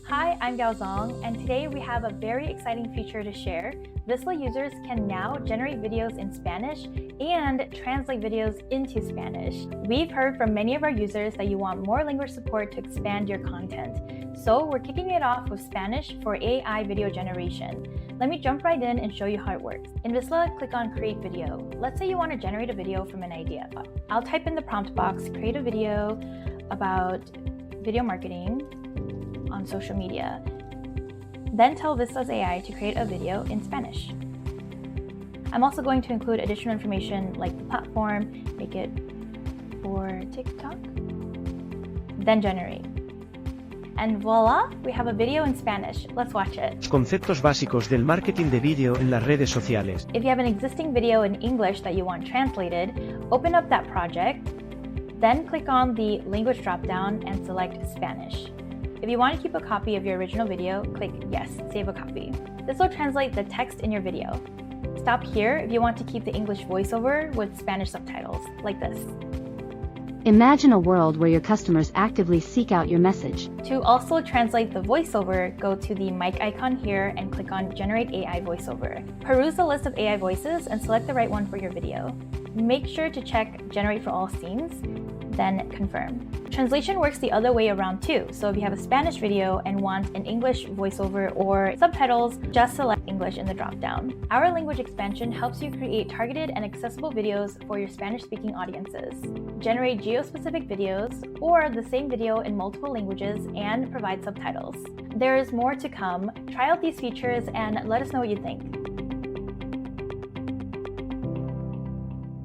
Hi, I'm Gao Zong, and today we have a very exciting feature to share. Visla users can now generate videos in Spanish and translate videos into Spanish. We've heard from many of our users that you want more language support to expand your content. So we're kicking it off with Spanish for AI video generation. Let me jump right in and show you how it works. In Visla, click on Create Video. Let's say you want to generate a video from an idea. I'll type in the prompt box, create a video about video marketing on social media. Then tell Visla's AI to create a video in Spanish. I'm also going to include additional information like the platform, make it for TikTok, then generate. And voila, we have a video in Spanish. Let's watch it. Conceptos básicos del marketing de vídeo en las redes sociales. If you have an existing video in English that you want translated, open up that project, then click on the language dropdown and select Spanish. If you want to keep a copy of your original video, click Yes, Save a Copy. This will translate the text in your video. Stop here if you want to keep the English voiceover with Spanish subtitles, like this. Imagine a world where your customers actively seek out your message. To also translate the voiceover, go to the mic icon here and click on Generate AI Voiceover. Peruse the list of AI voices and select the right one for your video. Make sure to check Generate for all scenes, then confirm. Translation works the other way around too, so if you have a Spanish video and want an English voiceover or subtitles, just select English in the dropdown. Our language expansion helps you create targeted and accessible videos for your Spanish-speaking audiences. Generate geo-specific videos or the same video in multiple languages and provide subtitles. There is more to come. Try out these features and let us know what you think.